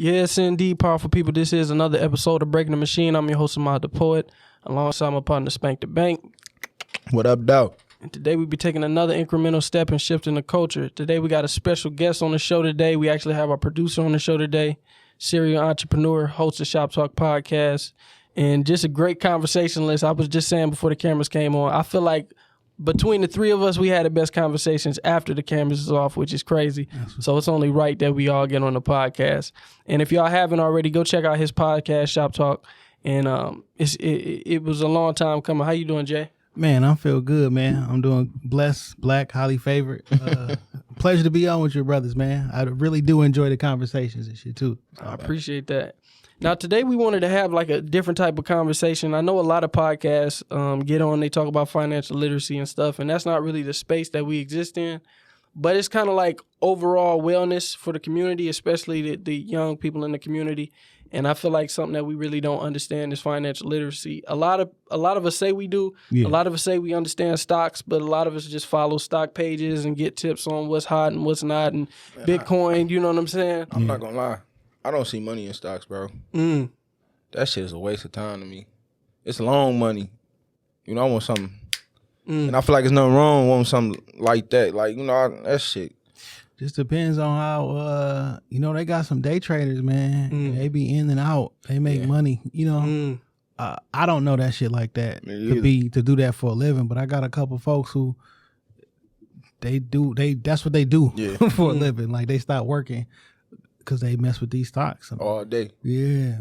Yes, indeed, powerful people. This is another episode of Breaking the Machine. I'm your host, Ahmad the Poet, alongside my partner, Spank the Bank. What up, dog? And today we be taking another incremental step in shifting the culture. Today we got a special guest on the show today. We actually have our producer on the show today, serial entrepreneur, host of Shop Talk Podcast, and just a great conversationalist. I was just saying before the cameras came on, I feel like between the three of us, we had the best conversations after the cameras is off, which is crazy. So it's only right that we all get on the podcast. And if y'all haven't already, go check out his podcast, Shop Talk. And it was a long time coming. How you doing, Jay? Man, I feel good, man. I'm doing blessed, black, highly favored. Pleasure to be on with your brothers, man. I really do enjoy the conversations and shit, too. I appreciate that. Now, today we wanted to have like a different type of conversation. I know a lot of podcasts get on, they talk about financial literacy and stuff, and that's not really the space that we exist in. But it's kind of like overall wellness for the community, especially the young people in the community. And I feel like something that we really don't understand is financial literacy. A lot of us say we do. Yeah. A lot of us say we understand stocks, but a lot of us just follow stock pages and get tips on what's hot and what's not, and Bitcoin. You know what I'm saying? I'm not gonna lie. I don't see money in stocks, bro. That shit is a waste of time to me. It's long money. You know, I want something. And I feel like there's nothing wrong with wanting something like that. Like, you know, that shit. Just depends on how, they got some day traders, man. They be in and out. They make money, you know. I don't know that shit like that to do that for a living, but I got a couple folks who that's what they do for a living. Like, they stop working because they mess with these stocks all day. Yeah.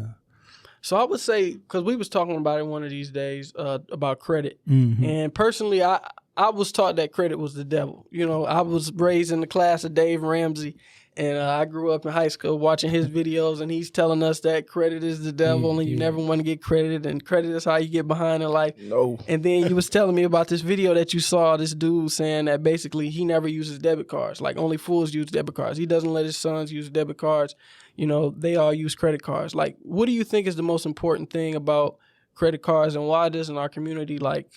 So I would say, because we was talking about it one of these days about credit, and personally, I was taught that credit was the devil. You know, I was raised in the class of Dave Ramsey, and I grew up in high school watching his videos, and he's telling us that credit is the devil, and you never want to get credit, and credit is how you get behind in life. No. And then you was telling me about this video that you saw, this dude saying that basically he never uses debit cards. Like, only fools use debit cards. He doesn't let his sons use debit cards. You know, they all use credit cards. Like, what do you think is the most important thing about credit cards, and why doesn't our community, like,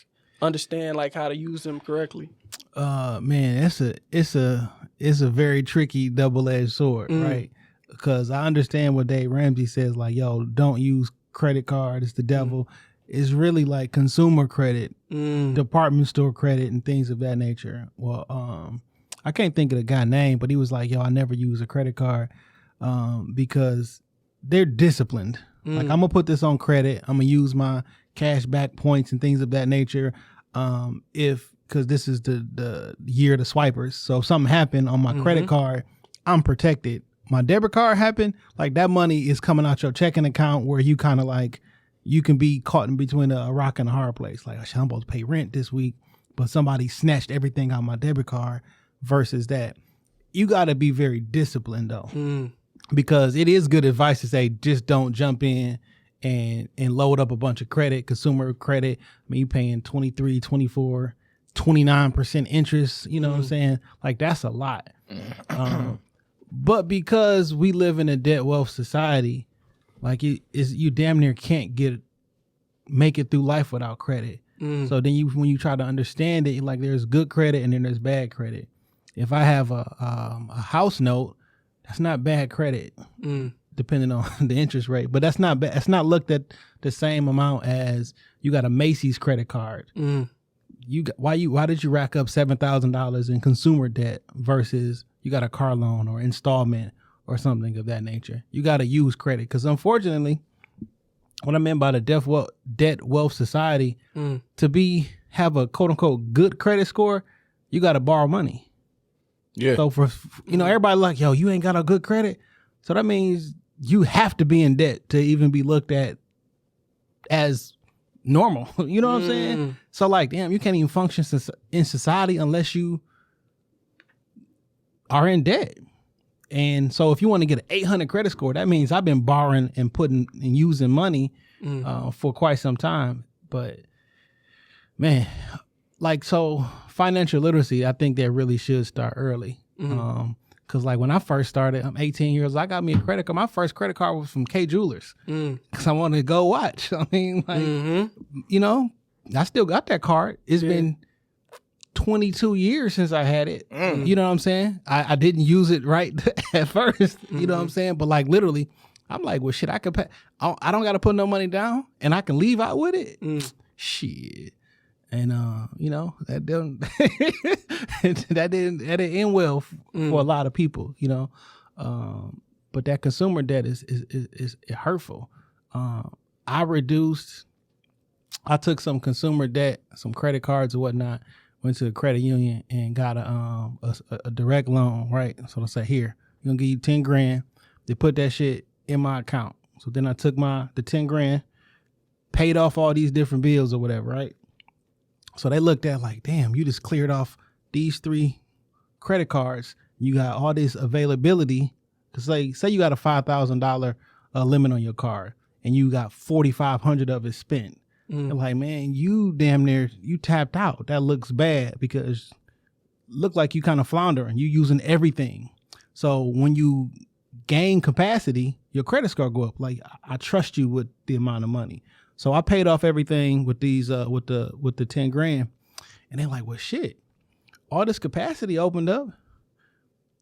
understand, like, how to use them correctly? Man, it's a very tricky double-edged sword, right? Because I understand what Dave Ramsey says, like, yo, don't use credit card, it's the devil. It's really like consumer credit, department store credit, and things of that nature. Well, I can't think of the guy's name, but he was like, yo, I never use a credit card because they're disciplined. Like, I'm gonna put this on credit, I'm gonna use my cash back points and things of that nature. Because this is the year of the swipers. So if something happened on my credit card, I'm protected. My debit card happened, like, that money is coming out your checking account where you kind of like, you can be caught in between a rock and a hard place. Like, I'm supposed to pay rent this week, but somebody snatched everything out my debit card versus that. You got to be very disciplined, though, because it is good advice to say, just don't jump in and load up a bunch of credit, consumer credit. I mean, you paying 23, 24, 29% interest, you know what I'm saying? Like, that's a lot. But because we live in a debt wealth society, like, you damn near can't make it through life without credit. So then when you try to understand it, like, there's good credit and then there's bad credit. If I have a house note, that's not bad credit. Depending on the interest rate, but that's not bad. It's not looked at the same amount as you got a Macy's credit card. Why did you rack up $7,000 in consumer debt versus you got a car loan or installment or something of that nature? You got to use credit, because unfortunately, what I meant by the debt wealth society, to have a quote unquote good credit score, you got to borrow money. Yeah. So for everybody like, yo, you ain't got a good credit, so that means you have to be in debt to even be looked at as normal. You know what I'm saying? So, like, damn, you can't even function in society unless you are in debt. And so if you want to get an 800 credit score, that means I've been borrowing and putting and using money for quite some time. But, man, like, so financial literacy, I think that really should start early. Because, like, when I first started, I'm 18 years old, I got me a credit card. My first credit card was from K Jewelers because I wanted to go watch. I mean, like, you know, I still got that card. It's been 22 years since I had it. You know what I'm saying? I didn't use it right at first. You know what I'm saying? But, like, literally, I'm like, well, shit, I could pay. I don't got to put no money down, and I can leave out with it. Shit. And that didn't that didn't end well for a lot of people, but that consumer debt is hurtful. I took some consumer debt, some credit cards or whatnot, went to a credit union and got a direct loan, right? So they say, here, we're gonna give you 10 grand. They put that shit in my account. So then I took the 10 grand, paid off all these different bills or whatever, right? So they looked at like, damn, you just cleared off these 3 credit cards. You got all this availability. Cause say you got a $5,000 limit on your card and you got $4,500 of it spent. And like, man, you damn near, you tapped out. That looks bad because look like you kind of floundering. You using everything. So when you gain capacity, your credit score go up. Like, I trust you with the amount of money. So I paid off everything with these with the 10 grand. And they're like, well, shit, all this capacity opened up.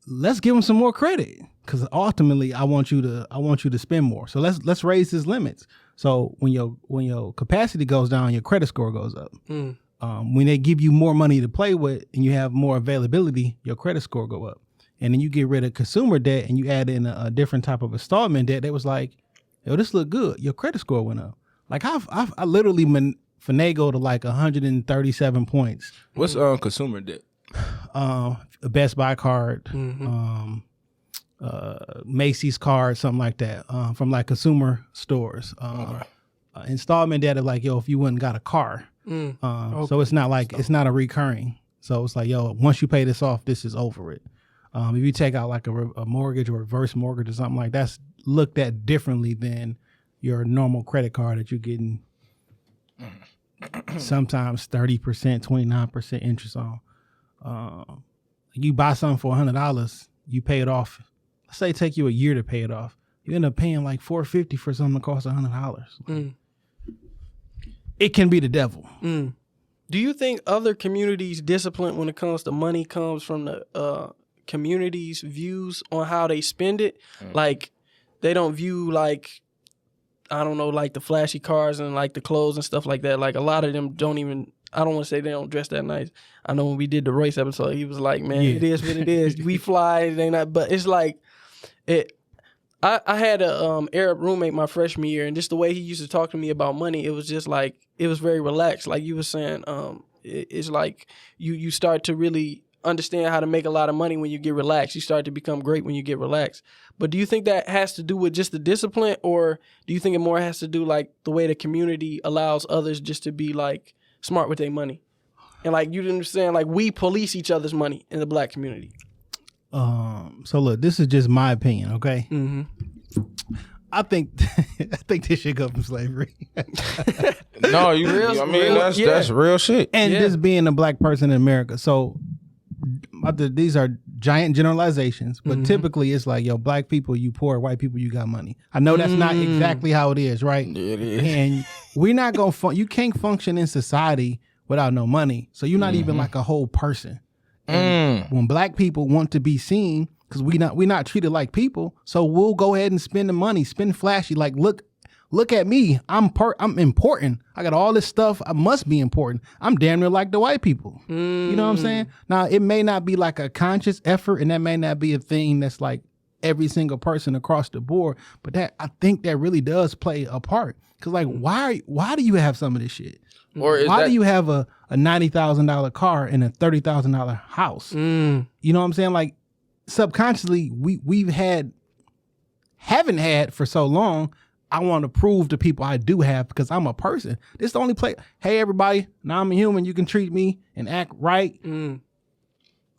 Let's give them some more credit. Cause ultimately I want you to spend more. So let's raise his limits. So when your capacity goes down, your credit score goes up. When they give you more money to play with and you have more availability, your credit score go up. And then you get rid of consumer debt and you add in a different type of installment debt. They was like, yo, this look good. Your credit score went up. Like I literally finagled to like 137 points. What's consumer debt? A Best Buy card, Macy's card, something like that, from like consumer stores. Installment debt of like, yo, if you went and got a car. So it's not like, it's not a recurring. So it's like, yo, once you pay this off, this is over it. If you take out like a mortgage or reverse mortgage or something like that's looked at differently than your normal credit card that you're getting sometimes 30%, 29% interest on. You buy something for $100, you pay it off. Let's say it take you a year to pay it off. You end up paying like $450 for something that costs $100. It can be the devil. Do you think other communities' discipline when it comes to money comes from the community's views on how they spend it? Like they don't view like, I don't know, like the flashy cars and like the clothes and stuff like that. Like a lot of them don't even, I don't want to say they don't dress that nice. I know when we did the Royce episode, he was like, man, It is what it is. We fly, they not, but it's like, I had a Arab roommate my freshman year, and just the way he used to talk to me about money, it was just like, it was very relaxed. Like you were saying, it's like you start to really understand how to make a lot of money when you get relaxed. You start to become great when you get relaxed. But do you think that has to do with just the discipline, or do you think it more has to do like the way the community allows others just to be like smart with their money? And like you understand, like we police each other's money in the black community. So look, this is just my opinion, okay? I think this should go from slavery. No, that's real shit. And just being a black person in America. So these are giant generalizations, but typically it's like, yo, black people, you poor, white people, you got money. I know that's not exactly how it is, right? It is. And we're not going to, you can't function in society without no money. So you're not even like a whole person. And when black people want to be seen, because we're not treated like people, so we'll go ahead and spend the money, spend flashy. Like, look at me, I'm important. I got all this stuff. I must be important. I'm damn near like the white people. You know what I'm saying? Now, it may not be like a conscious effort, and that may not be a thing that's like every single person across the board. But I think that really does play a part. Because like, why do you have some of this shit? Or why do you have a $90,000 car and a $30,000 house? You know what I'm saying? Like subconsciously, haven't had for so long. I want to prove to people I do have because I'm a person. This is the only place. Hey, everybody, now I'm a human. You can treat me and act right.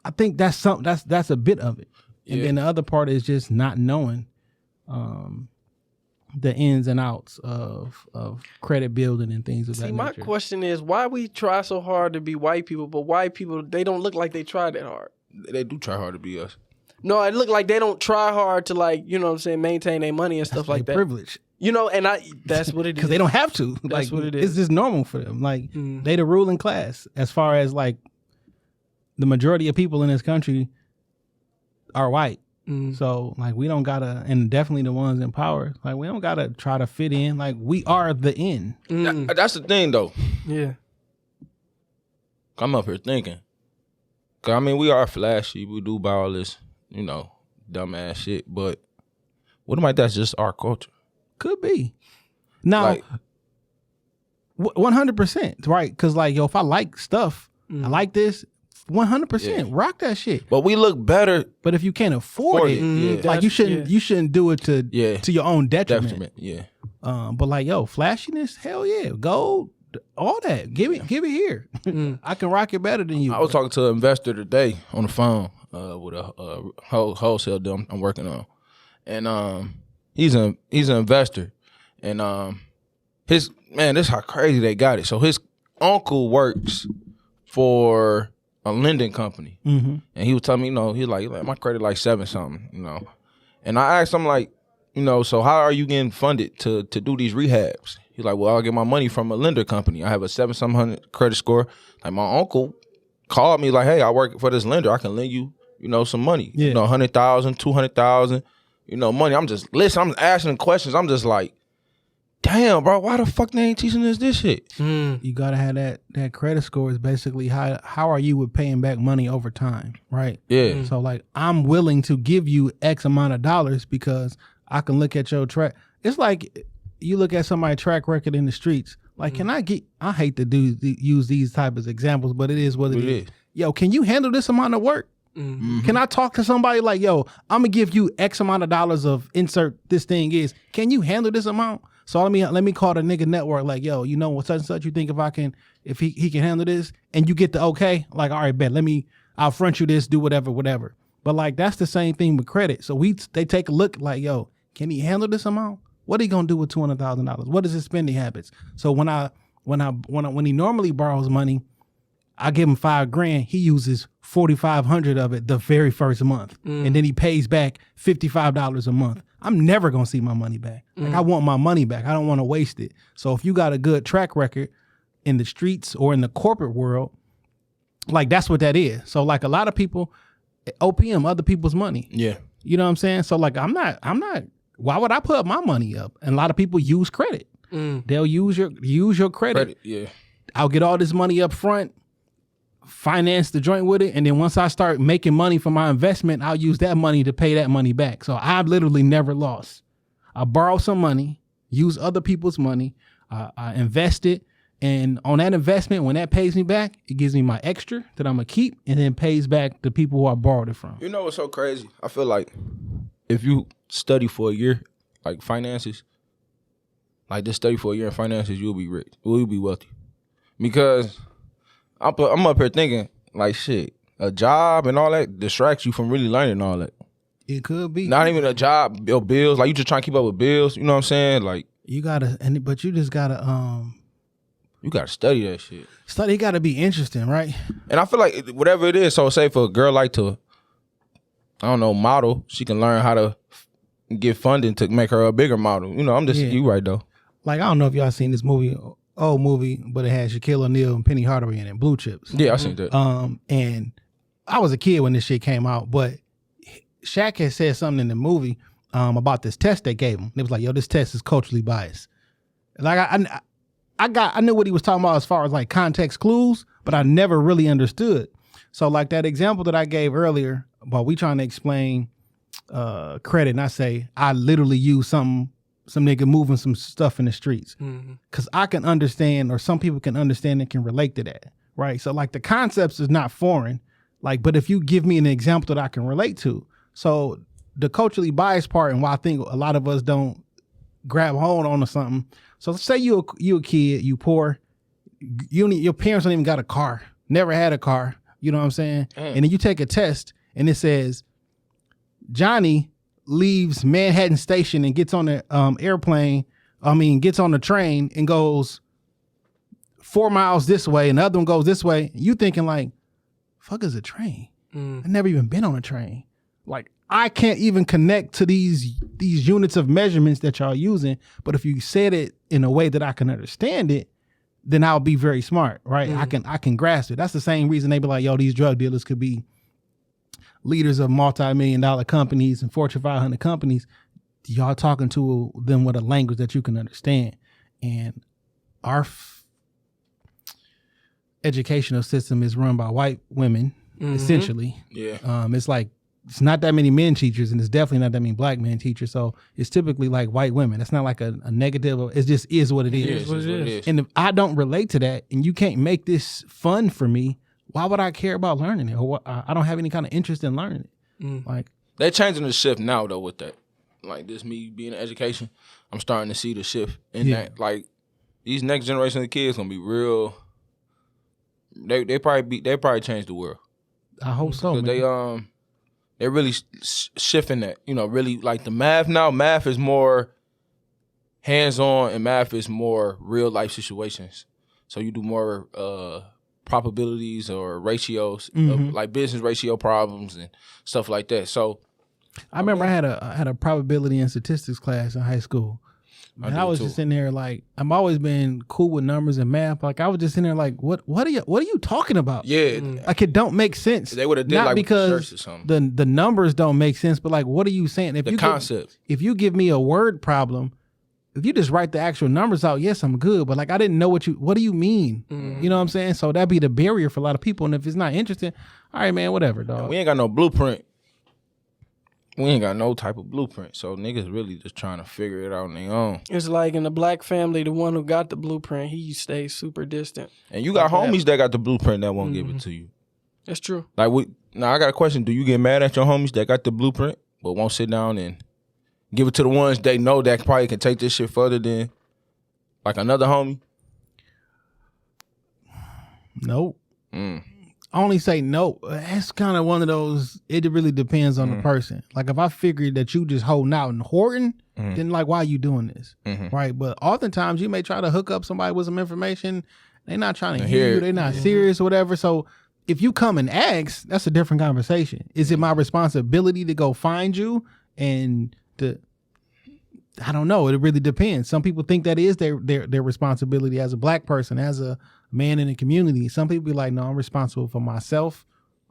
I think that's something. That's a bit of it. And then the other part is just not knowing the ins and outs of credit building and things of that nature. My question is why we try so hard to be white people, but white people, they don't look like they try that hard. They do try hard to be us. No, it look like they don't try hard to like, you know what I'm saying, maintain their money and stuff like that. Privilege. You know, and that's what it is. Because they don't have to. That's like, what it is. It's just normal for them. Like, they the ruling class. As far as like the majority of people in this country are white. So like we don't gotta, and definitely the ones in power, like we don't gotta try to fit in. Like we are the end. That's the thing though. Yeah. I'm up here thinking. Cause I mean we are flashy. We do buy all this, you know, dumbass shit. But what am I? That's just our culture. Could be. Now, Like, 100%, right? Because like, yo, if I like stuff, I like this, 100%, rock that shit. but we look better. But if you can't afford it, yeah. like you shouldn't do it to your own detriment. Yeah. But like, yo, flashiness, hell yeah, gold, all that, give it here. I can rock it better than you. I was talking to an investor today on the phone with a wholesale deal I'm working on, and he's an investor, and this is how crazy they got it. So his uncle works for a lending company, and he was telling me, you know, he's like my credit like 7 something, you know, and I asked him like, you know, so how are you getting funded to do these rehabs? He's like, well, I'll get my money from a lender company. I have a 700 credit score. Like my uncle called me like, hey, I work for this lender. I can lend you, you know, some money. You know, 100,000, 200,000, you know, money. I'm asking questions. I'm just like, damn, bro, why the fuck they ain't teaching us this shit? You gotta have that credit score is basically how are you with paying back money over time, right? Yeah. So like I'm willing to give you X amount of dollars because I can look at your track. It's like you look at somebody's track record in the streets. Like, I hate to use these type of examples, but it is what it is. Yo, can you handle this amount of work? Can I talk to somebody like, yo, I'm gonna give you X amount of dollars of insert this thing is. Can you handle this amount? So let me call the nigga network like, yo, you know what such and such, you think if he can handle this, and you get the okay, like, all right, bet, I'll front you this, do whatever. But like that's the same thing with credit. So they take a look like, yo, can he handle this amount? What are you gonna do with $200,000? What is his spending habits? So when he normally borrows money, I give him $5,000. He uses 4,500 of it the very first month, and then he pays back $55 a month. I'm never gonna see my money back. Like I want my money back. I don't want to waste it. So if you got a good track record in the streets or in the corporate world, like that's what that is. So like a lot of people, OPM other people's money. Yeah. You know what I'm saying? So like I'm not. Why would I put my money up? And a lot of people use credit. They'll use your credit. Yeah. I'll get all this money up front, finance the joint with it, and then once I start making money from my investment, I'll use that money to pay that money back. So I've literally never lost. I borrow some money, use other people's money, I invest it, and on that investment, when that pays me back, it gives me my extra that I'm gonna keep, and then pays back the people who I borrowed it from. You know what's so crazy? I feel like if you study for a year, like finances, like just study for a year in finances, you'll be rich. You'll be wealthy. Because I'm up here thinking, like, shit, a job and all that distracts you from really learning all that. It could be. Not even a job, your bills. Like, you just trying to keep up with bills. You know what I'm saying? Like, you gotta, but you just gotta, you gotta study that shit. Study gotta be interesting, right? And I feel like whatever it is, so say for a girl like to, I don't know, model, she can learn how to get funding to make her a bigger model. You know, you right though. Like, I don't know if y'all seen this movie, old movie, but it had Shaquille O'Neal and Penny Hardaway in it, Blue Chips. Yeah, I seen that. And I was a kid when this shit came out, but Shaq had said something in the movie about this test they gave him. It was like, yo, this test is culturally biased. Like I knew what he was talking about as far as like context clues, but I never really understood. So like that example that I gave earlier about we trying to explain credit, and I say I literally use some nigga moving some stuff in the streets because I can understand, or some people can understand and can relate to that, right? So like the concepts is not foreign, like, but if you give me an example that I can relate to, so the culturally biased part and why I think a lot of us don't grab hold on to something. So say you a kid, you poor, your parents don't even got a car, never had a car, you know what I'm saying? And then you take a test and it says Johnny leaves Manhattan Station and gets on the gets on the train and goes 4 miles this way and the other one goes this way. You thinking like, fuck is a train? I've never even been on a train. Like, I can't even connect to these units of measurements that y'all using. But if you said it in a way that I can understand it, then I'll be very smart, right? I can grasp it. That's the same reason they be like, yo, these drug dealers could be leaders of multi-million-dollar companies and Fortune 500 companies, y'all talking to them with a language that you can understand. And our educational system is run by white women, essentially. Yeah. It's like, it's not that many men teachers, and it's definitely not that many black men teachers. So it's typically like white women. It's not like a negative. It just is what it is. It is what it is. And if I don't relate to that, and you can't make this fun for me, why would I care about learning it? Or I don't have any kind of interest in learning it. Like, they're changing the shift now though with that. Like this, me being in education, I'm starting to see the shift in that. Like these next generation of kids gonna be real. They probably change the world. I hope so. Man. They're really shifting that. You know, really like the math now. Math is more hands-on, and math is more real life situations. So you do more probabilities or ratios, of, like business ratio problems and stuff like that. So I remember I had a probability and statistics class in high school. And I was just in there like, I've always been cool with numbers and math. Like I was just in there like, what are you talking about? Yeah, like it don't make sense. They would have did not like because or something. the numbers don't make sense, but like, what are you saying? If The concept. if you give me a word problem, if you just write the actual numbers out, yes, I'm good. But like, I didn't know what do you mean? You know what I'm saying? So that'd be the barrier for a lot of people. And if it's not interesting, all right, man, whatever, dog. We ain't got no blueprint. We ain't got no type of blueprint. So niggas really just trying to figure it out on their own. It's like in the black family, the one who got the blueprint, he stays super distant. And you got homies that got the blueprint that won't give it to you. That's true. Like now I got a question. Do you get mad at your homies that got the blueprint but won't sit down and give it to the ones they know that probably can take this shit further than like another homie? Nope. I only say no. That's kind of one of those, it really depends on the person. Like if I figured that you just holding out and hoarding, then like, why are you doing this? Right? But oftentimes you may try to hook up somebody with some information. They're not trying to hear you. They're not serious or whatever. So if you come and ask, that's a different conversation. Is it my responsibility to go find you and I don't know. It really depends. Some people think that is their responsibility as a black person, as a man in the community. Some people be like, no, I'm responsible for myself,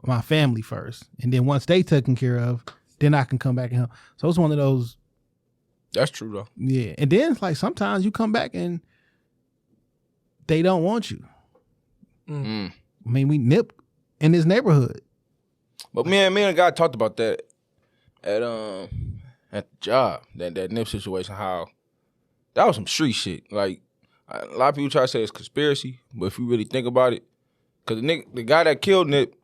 my family first. And then once they taken care of, then I can come back and help. So it's one of those. That's true though. Yeah. And then it's like sometimes you come back and they don't want you. I mean, we nip in this neighborhood. But me and a guy talked about that at the job, that nip situation, how that was some street shit. Like a lot of people try to say it's conspiracy, but if you really think about it, because the guy that killed Nip,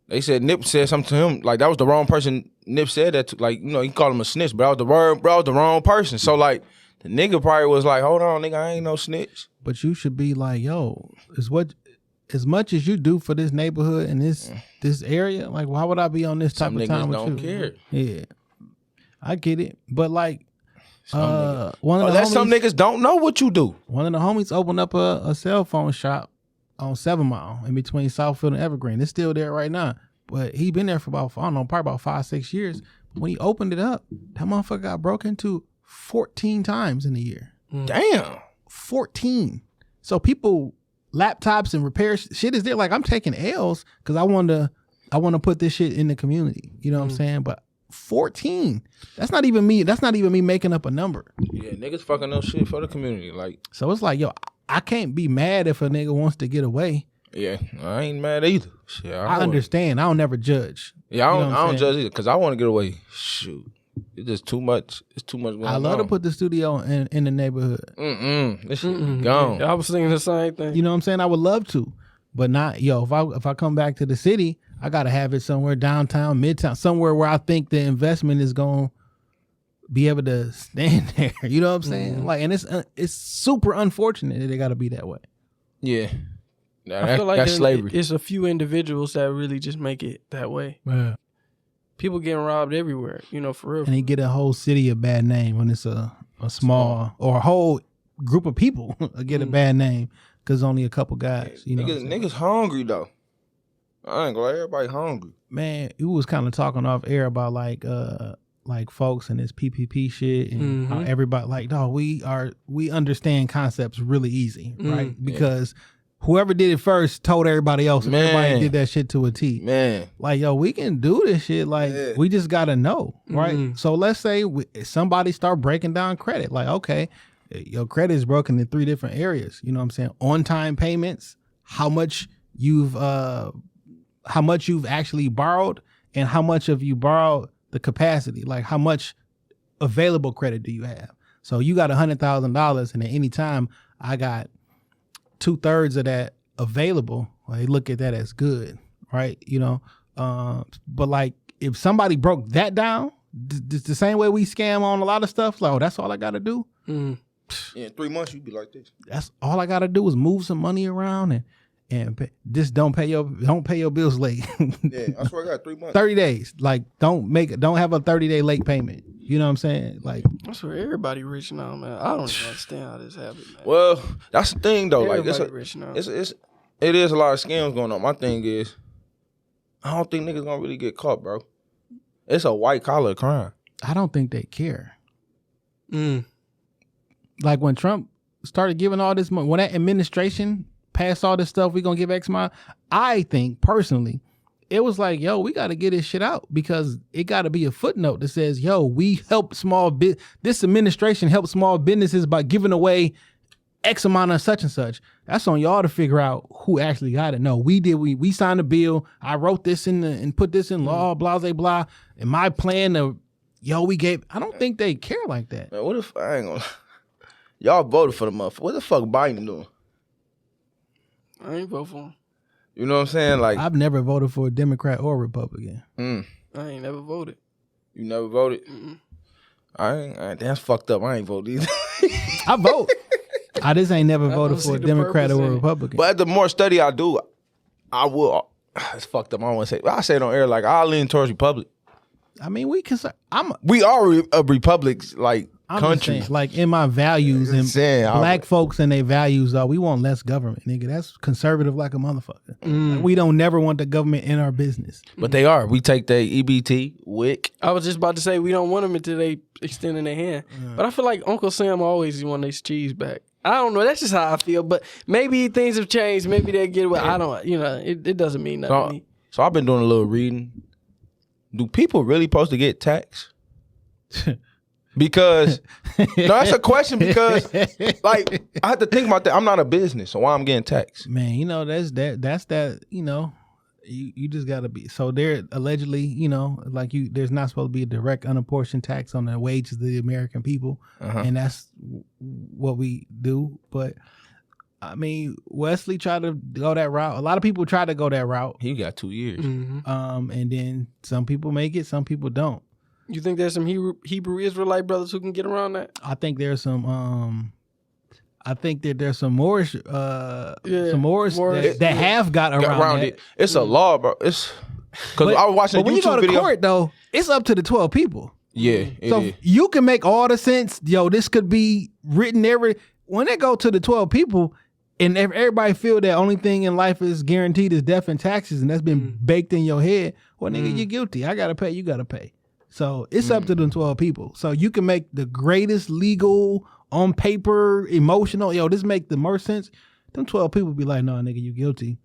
they said Nip said something to him, like that was the wrong person Nip said that to. Like, you know, he called him a snitch, but that was the wrong person. So like the nigga probably was like, hold on, nigga, I ain't no snitch. But you should be like, yo, as much as you do for this neighborhood and this area, like why would I be on this type Some of time niggas with you? don't care. Yeah. I get it. But like Some niggas don't know what you do. One of the homies opened up a cell phone shop on 7 Mile in between Southfield and Evergreen. It's still there right now. But he been there for about, I don't know, probably about 5-6 years. When he opened it up, that motherfucker got broke into 14 times in a year. Damn. 14. So people, laptops and repair shit is there. Like I'm taking L's because I want to put this shit in the community. You know what I'm saying? But 14. That's not even me making up a number. Yeah, niggas fucking no shit for the community. Like, so it's like, yo, I can't be mad if a nigga wants to get away. Yeah, I ain't mad either. Shit, I understand. I don't never judge. Yeah, I don't judge either because I want to get away. Shoot, it's just too much. It's too much going on. I love to put the studio in the neighborhood. This shit gone. I was thinking the same thing. You know what I'm saying? I would love to, but not, yo, if I come back to the city, I got to have it somewhere downtown, midtown, somewhere where I think the investment is going to be able to stand there. You know what I'm saying? Like, and it's super unfortunate that it got to be that way. Yeah. I feel like that's slavery. It's a few individuals that really just make it that way. Yeah. People getting robbed everywhere, you know, for real. And they get a whole city a bad name when it's a small or a whole group of people get a bad name because only a couple guys. You know, niggas hungry though. I ain't gonna lie, everybody hungry. Man, you was kind of talking off air about like folks and this PPP shit and how everybody like, no, we understand concepts really easy, right? Because whoever did it first told everybody else, and everybody did that shit to a T. Man, like, yo, we can do this shit. Like, we just gotta know, right? So let's say somebody start breaking down credit. Like, okay, your credit is broken in 3 different areas. You know what I'm saying? On-time payments, how much you've actually borrowed, and how much of you borrowed the capacity. Like, how much available credit do you have? So you got $100,000, and at any time I got 2/3 of that available. Well, they look at that as good, right? You know, but like if somebody broke that down, the same way we scam on a lot of stuff, like, oh, that's all I got to do. In 3 months you'd be like this. That's all I got to do is move some money around and just don't pay your bills late. Yeah, I swear I got 3 months. 30 days. Like, don't have a 30-day late payment. You know what I'm saying? Like, I swear everybody rich now, man. I don't even understand how this happened, man. Well, that's the thing though. Everybody Like, rich now. it is a lot of scams going on. My thing is, I don't think niggas gonna really get caught, bro. It's a white collar crime. I don't think they care. Like when Trump started giving all this money, when that administration passed all this stuff, we gonna give X amount. I think personally, it was like, yo, we got to get this shit out, because it got to be a footnote that says, yo, we help this administration helps small businesses by giving away X amount of such and such. That's on y'all to figure out who actually got it. No, we did. We signed a bill. I wrote this and put this in law, blah, blah, blah. And my plan of, we gave. I don't think they care like that. Man, what if I ain't gonna? Y'all voted for the motherfucker. What the fuck Biden doing? I ain't vote for him. You know what I'm saying? Like, I've never voted for a Democrat or Republican. I ain't never voted. You never voted? I ain't. That's fucked up. I ain't voted either. I vote. I just ain't never voted for a Democrat or a Republican. But the more study I do, I will. It's fucked up. I don't want to say. I say it on air. Like, I'll lean towards Republic. I mean, we are a republic, like, I'm country. Saying, like, in my values, and black folks and their values, though, we want less government, nigga. That's conservative like a motherfucker. Like, we don't never want the government in our business. But they are. We take the EBT, WIC. I was just about to say we don't want them until they extend in their hand. But I feel like Uncle Sam always want his cheese back. I don't know. That's just how I feel. But maybe things have changed. Maybe they'll get away. I don't. It doesn't mean nothing to me. So I've been doing a little reading. Do people really supposed to get taxed? Because no, that's a question. Because like, I have to think about that. I'm not a business, so why I'm getting taxed? Man, that's that. You just gotta be. So there allegedly, there's not supposed to be a direct unapportioned tax on the wages of the American people, and that's what we do. But I mean, Wesley tried to go that route. A lot of people try to go that route. He got 2 years. And then some people make it, some people don't. You think there's some Hebrew Israelite brothers who can get around that? I think there's some. I think that there's some Moorish, that have got around it. It's a law, bro. It's because I was watching a YouTube video. But when you go to court, though, it's up to the 12 people. Yeah, so you can make all the sense. This could be written when they go to the 12 people. And if everybody feel that only thing in life is guaranteed is death and taxes, and that's been baked in your head, well, nigga, you're guilty. I gotta pay. You gotta pay. So it's up to them 12 people. So you can make the greatest legal, on paper, emotional. This make the most sense. Them 12 people be like, no, nigga, you guilty.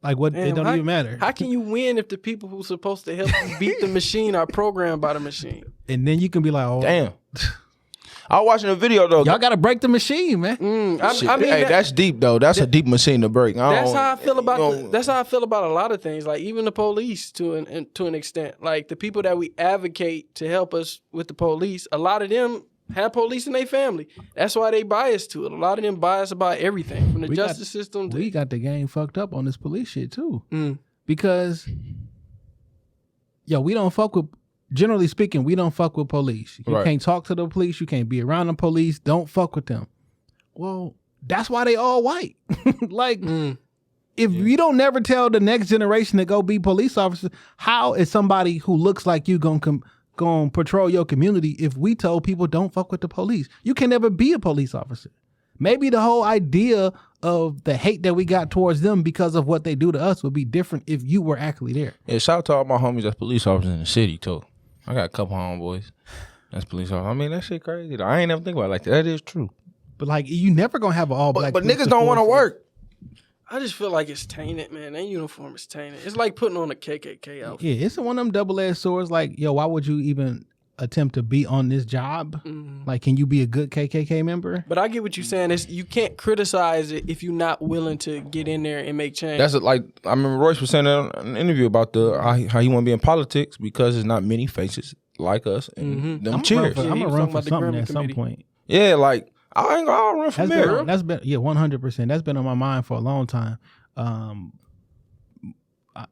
Like, what? It don't even matter. How can you win if the people who's supposed to help you beat the machine are programmed by the machine? And then you can be like, oh, damn. I was watching a video though. Y'all gotta break the machine, man. I mean, that's deep though. That's a deep machine to break. That's how I feel about. That's how I feel about a lot of things. Like even the police, to an extent. Like the people that we advocate to help us with the police, a lot of them have police in their family. That's why they bias to it. A lot of them bias about everything from the justice system. We got the game fucked up on this police shit too, because we don't fuck with. Generally speaking, we don't fuck with police. You can't talk to the police. You can't be around the police. Don't fuck with them. Well, that's why they all white. If you don't never tell the next generation to go be police officers, how is somebody who looks like you gonna patrol your community if we told people don't fuck with the police? You can never be a police officer. Maybe the whole idea of the hate that we got towards them because of what they do to us would be different if you were actually there. Yeah, shout out to all my homies that's police officers in the city too. I got a couple homeboys that's police officers. I mean, that shit crazy though. I ain't never think about it like that. That is true. But like, you never gonna have an all black. But niggas don't want to work. I just feel like it's tainted, man. That uniform is tainted. It's like putting on a KKK outfit. Yeah, it's one of them double-edged swords. Like, yo, why would you even attempt to be on this job? Like, can you be a good KKK member? But I get what you're saying. You can't criticize it if you're not willing to get in there and make change. That's like, I remember Royce was saying in an interview about how he want to be in politics because there's not many faces like us and them cheers. I'm gonna run for something at some point. Yeah, like I'll run for mayor. That's been 100%. That's been on my mind for a long time.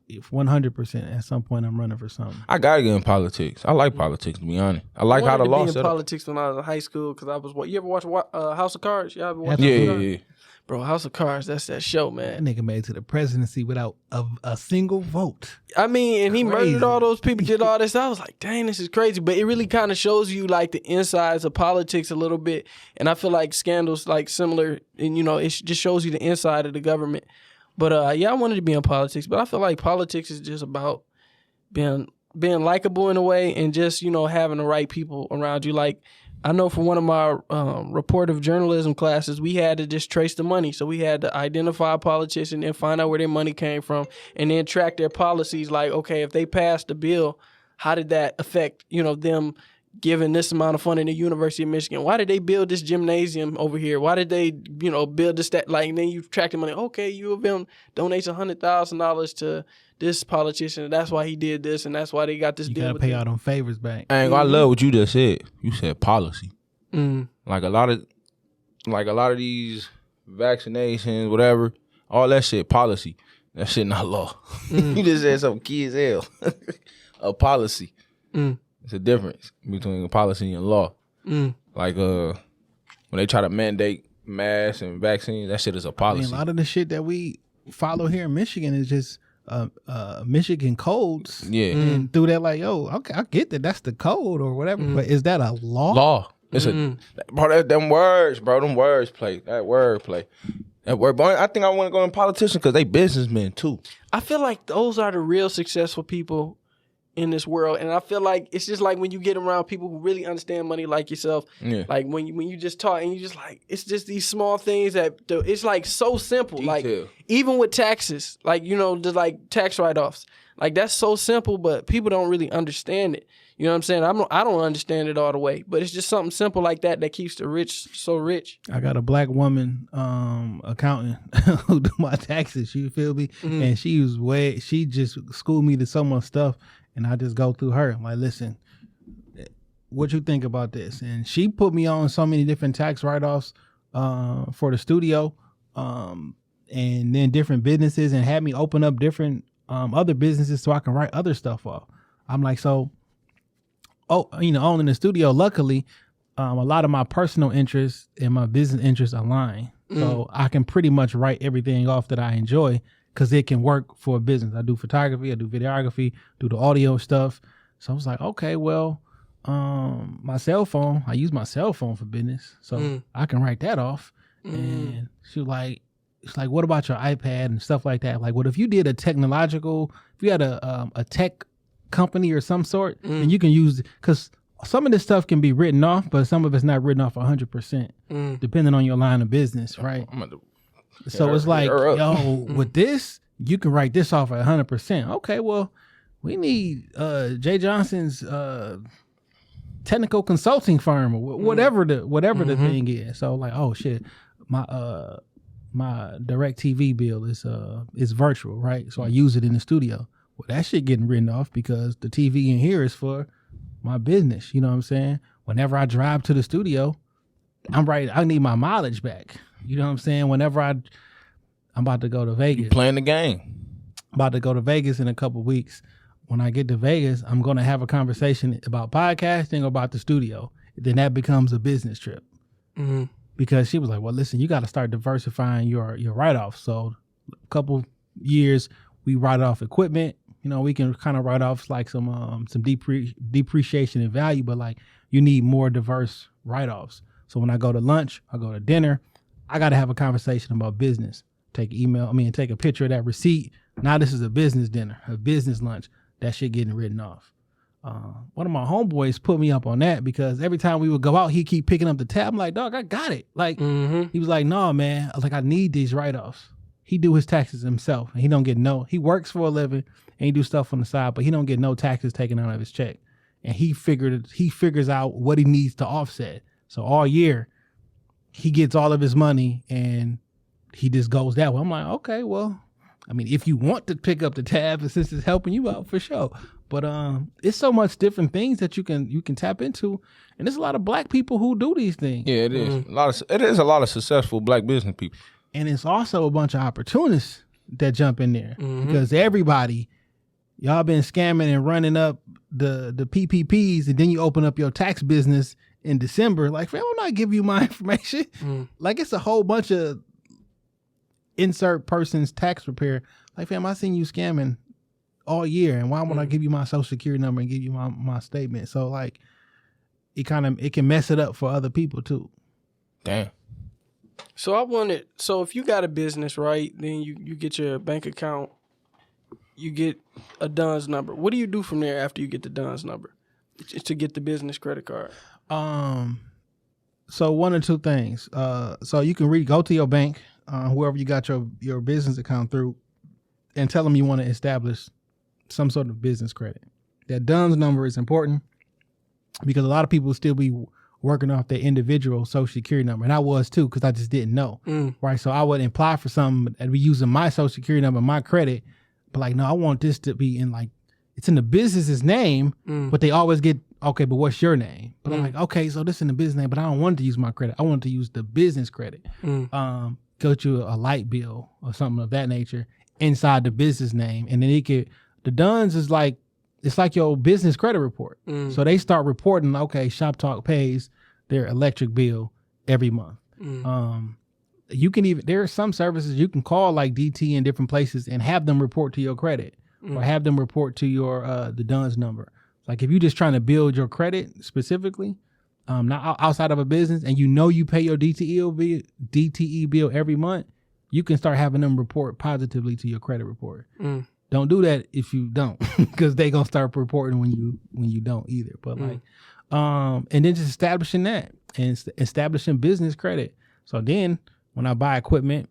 If 100% at some point I'm running for something. I gotta get in politics. I like politics, to be honest. I like how the law set set up. up. Politics when I was in high school because I was you ever watch House of Cards? Y'all ever watch Yeah. Bro, House of Cards, that's that show, man. That nigga made it to the presidency without a single vote. I mean, and he Crazy. murdered all those people, did all this. I was like, dang, this is crazy. But it really kind of shows you like the insides of politics a little bit. And I feel like Scandal's like similar, and it just shows you the inside of the government. But I wanted to be in politics, but I feel like politics is just about being likable in a way and just, having the right people around you. Like, I know for one of my reportive journalism classes, we had to just trace the money. So we had to identify a politician and find out where their money came from and then track their policies. Like, okay, if they passed a bill, how did that affect, them giving this amount of funding to the University of Michigan? Why did they build this gymnasium over here? Why did they, build this, that? Like, and then you track the money. Okay, U of M donates $100,000 to this politician, and that's why he did this, and that's why they got this deal. You gotta pay all them favors back. I love what you just said. You said policy. Like a lot of these vaccinations, whatever, all that shit policy. That shit not law. You just said something key as hell. A policy. It's a difference between a policy and law. Like when they try to mandate masks and vaccines, that shit is a policy. A lot of the shit that we follow here in Michigan is just Michigan codes. Yeah. And through that, like, yo, okay, I get that that's the code or whatever, but is that a law? Law. It's them words, bro. Them words play. That word play. That word. But I think I want to go in politician because they businessmen too. I feel like those are the real successful people in this world, and I feel like it's just like when you get around people who really understand money like yourself, like when you just talk and you just like, it's just these small things that it's like so simple. Detail. Like even with taxes, like just like tax write-offs, like that's so simple, but people don't really understand it. You know what I'm saying? I don't understand it all the way, but it's just something simple like that keeps the rich so rich. I got a black woman accountant who do my taxes. You feel me? And she just schooled me to so much stuff. And I just go through her. I'm like, listen, what you think about this? And she put me on so many different tax write-offs for the studio and then different businesses and had me open up different other businesses so I can write other stuff off. I'm like, owning the studio, luckily, a lot of my personal interests and my business interests align. So I can pretty much write everything off that I enjoy because it can work for a business. I do photography, I do videography, do the audio stuff. So I was like, okay, well, my cell phone, I use my cell phone for business. So I can write that off. And she's like, what about your iPad and stuff like that? Like, what if you did if you had a tech company or some sort, and you can use, because some of this stuff can be written off, but some of it's not written off 100%, depending on your line of business, right? So it's like, yo, with this, you can write this off at 100%. Okay, well, we need Jay Johnson's technical consulting firm or whatever the thing is. So like, oh shit, my DirecTV bill is virtual, right? So I use it in the studio. Well, that shit getting written off because the TV in here is for my business. You know what I'm saying? Whenever I drive to the studio, I need my mileage back. You know what I'm saying? Whenever I'm about to go to Vegas. You playing the game. I'm about to go to Vegas in a couple weeks. When I get to Vegas, I'm going to have a conversation about podcasting or about the studio. Then that becomes a business trip. Because she was like, well, listen, you got to start diversifying your write-offs. So a couple years, we write off equipment. We can kind of write off like some depreciation in value, but like you need more diverse write-offs. So when I go to lunch, I go to dinner, I got to have a conversation about business. Take a picture of that receipt. Now this is a business dinner, a business lunch. That shit getting written off. One of my homeboys put me up on that because every time we would go out, he'd keep picking up the tab. I'm like, dog, I got it. Like, he was like, no, man. I was like, I need these write-offs. He do his taxes himself, and he don't get he works for a living, and he do stuff on the side, but he don't get no taxes taken out of his check. And he figures out what he needs to offset. So all year, he gets all of his money, and he just goes that way. I'm like, okay, well, I mean, if you want to pick up the tab, and since it's helping you out, for sure. But it's so much different things that you can tap into, and there's a lot of black people who do these things. Yeah, it is. It is a lot of successful black business people. And it's also a bunch of opportunists that jump in there because everybody, y'all been scamming and running up the PPPs, and then you open up your tax business in December. Like, fam, I'm not giving you my information. Like, it's a whole bunch of insert person's tax preparer. Like, fam, I seen you scamming all year, and why would I give you my social security number and give you my statement? So, like, it can mess it up for other people too. Damn. So if you got a business, right, then you get your bank account, you get a DUNS number. What do you do from there after you get the DUNS number to get the business credit card? So one or two things. So you can go to your bank, whoever you got your business account through, and tell them you want to establish some sort of business credit. That DUNS number is important because a lot of people will still be working off their individual social security number. And I was too, because I just didn't know. Right. So I would apply for something and be using my social security number, my credit, but like, no, I want this to be in, like, it's in the business's name, but they always get, okay, but what's your name? But I'm like, okay, so this is in the business name, but I don't want to use my credit. I want to use the business credit. Go to a light bill or something of that nature inside the business name. And then the DUNS is like, it's like your business credit report. So they start reporting, okay, Shop Talk pays their electric bill every month. You can there are some services you can call, like DT in different places, and have them report to your credit or have them report to your the DUNS number. Like, if you're just trying to build your credit specifically, not outside of a business, and you pay your DTE bill every month, you can start having them report positively to your credit report. Don't do that if you don't, because they gonna start reporting when you don't either. But and then just establishing that and establishing business credit. So then when I buy equipment,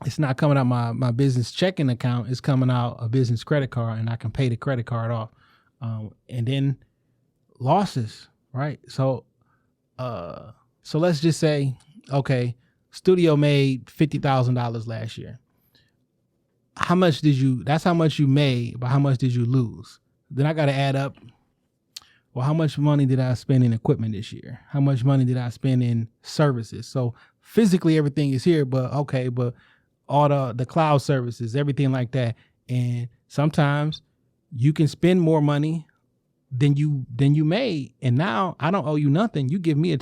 it's not coming out my business checking account. It's coming out a business credit card, and I can pay the credit card off. And then losses, right? So let's just say, okay, studio made $50,000 last year. That's how much you made, but how much did you lose? Then I got to add up, well, how much money did I spend in equipment this year? How much money did I spend in services? So physically everything is here, but okay, but all the cloud services, everything like that. And sometimes you can spend more money than you made. And now I don't owe you nothing. You give me